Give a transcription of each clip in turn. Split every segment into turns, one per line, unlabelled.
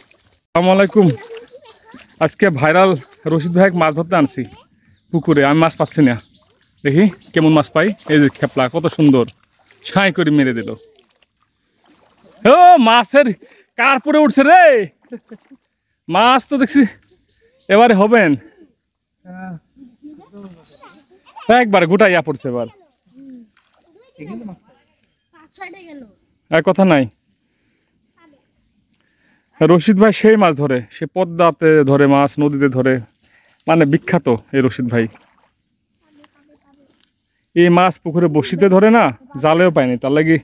আসসালামু আলাইকুম। আজকে ভাইরাল রশিদ ভাই মাছ ধরতে আনছি পুকুরে। আমি মাছ পাচ্ছি না, দেখি কেমন মাছ পাই। এই যে খেপলা কত সুন্দর ছাই করে মেরে দিল। ও মাছের কার পরে উঠছে রে, মাছ তো দেখছি এবারে হবেন একবার গোটা ইয়া পড়ছে। এবার আর কথা নাই। রশিদ ভাই সেই মাছ ধরে, সে পদ্মাতে ধরে মাছ, নদীতে ধরে, মানে বিখ্যাত এই রশিদ ভাই। এই মাছ পুকুরে বসিতে ধরে না, জালেও পায়নি, তার লাগি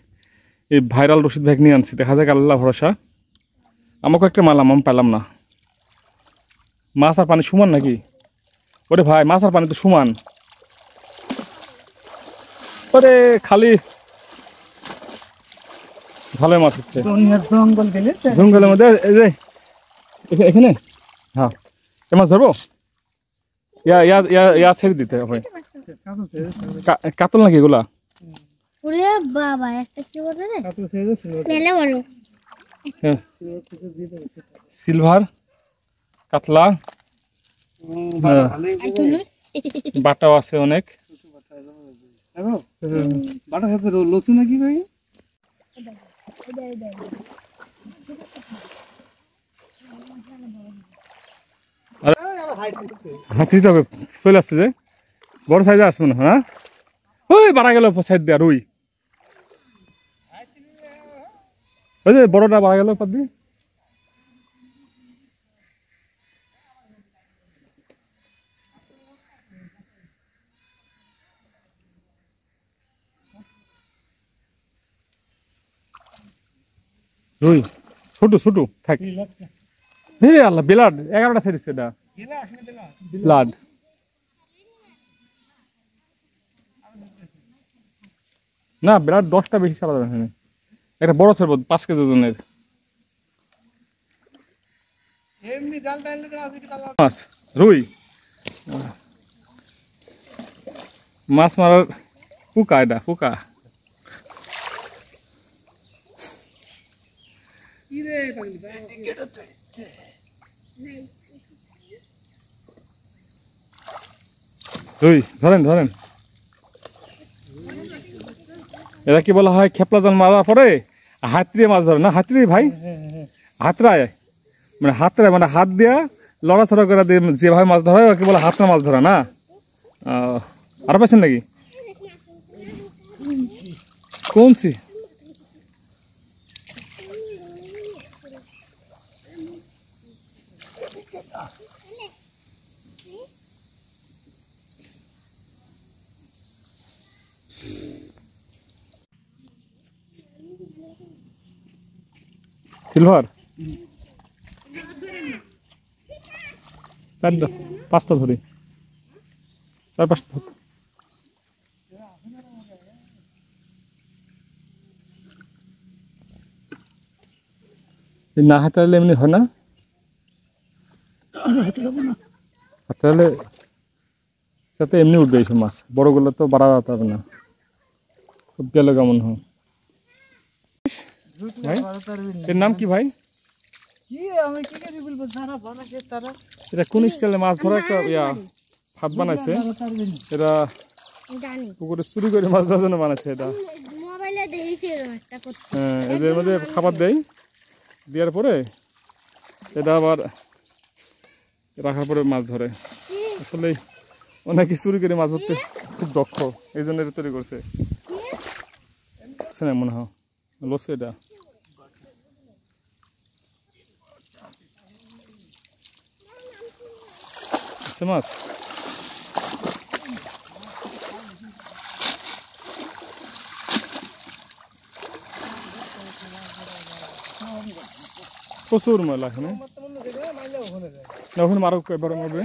এই ভাইরাল রশিদ ভাইকে নিয়ে আনছি। দেখা যাক, আল্লাহ ভরসা। আমাকে একটা মারলাম, আমি পেলাম না। মাছ আর পানি সমান নাকি? ওরে ভাই, মাছ আর পানি তো সমান। ওরে খালি ভালো মাছ হচ্ছে জঙ্গলের মধ্যে। এই যে এখানে, হ্যাঁ এ মাছ ধরবো। ইয়া ছেড়ে দিতে হবে। কাতল নাকি এগুলা? সিলভার, কাতলা, বাটাও আছে অনেক।
বাটার সাথে লসু নাকি ভাই?
হাতি তবে চলে আসছে যে বড় সাইজে আসছে মনে হয়। হ্যাঁ ওই বাড়া গেল সাইড দিয়ে রুই, ওই যে বড়টা বাড়া গেল পাত দিয়ে। রুই ছোট ছোট থাক। আল্লাহ বেলাড 11টা সাইড এটা ব্লাড। না বিরাট 10টা বেশি চালা যাবে এখানে। একটা বড় ছিল 5 কেজি ওজনের মাছ। রুই মাছ মারার পোকা, এটা পোকা। রুই ধরেন ধরেন। এরা কি বলা হয়, খেপলা জাল মারার পরে হাতড়িয়ে মাছ ধরে না? হাতড়ি ভাই, হাতড়ায় মানে হাতড়ায় মানে হাত দিয়া লড়াচড়া করে দিয়ে যেভাবে মাছ ধরা হয় ওকে বলে হাতড়া মাছ ধরা না? আরো পাচ্ছেন নাকি? কোনছি সিলভার 4-5টা ধরি, 4-5টা ধরতে। না হাতালে এমনি হয় না, হাতালে সাথে এমনি উঠবে এইসব মাছ। বড়গুলো তো বাড়া যেতে হবে না, খুব গেলে কেমন হয়। ভাই এর নাম কি ভাই? এটা কোন স্টাইলে মাছ ধরা একটা ফাঁদ বানাইছে। এটা পুকুরে চুরি করে মাছ ধরার জন্য বানাইছে এটা। হ্যাঁ, এদের মধ্যে খাবার দেয়, দেওয়ার পরে এটা আবার রাখার পরে মাছ ধরে। আসলে অনেকে চুরি করে মাছ ধরতে খুব দক্ষ, এই জন্য এটা তৈরি করছে মনে হয়। লস এটা মাছ। প্রচুর ময়লা এখানে, ওখানে মারো, এবারে মারবে,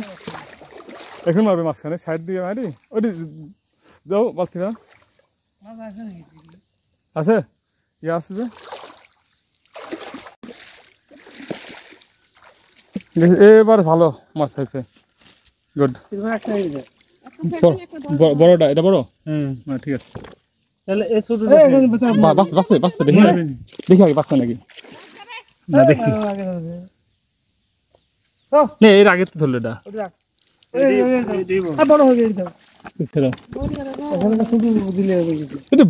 এখন মারবে মাঝখানে সাইড দিয়ে মারি। ওই যাও বালতিটা আছে, ইয়ে আছে যে এবার ভালো মাছ হয়েছে। গুড, বড়টা এটা বড়। হ্যাঁ ঠিক আছে।
তাহলে এই ছোট
বাঁচবে দেখি দেখি আগে বাঁচবে নাকি না দেখি না এর আগে তো ধরলো এটা
বড় হয়ে গেছে
ছেড়ে
ওখানে শুধু দিলে হবে
এটা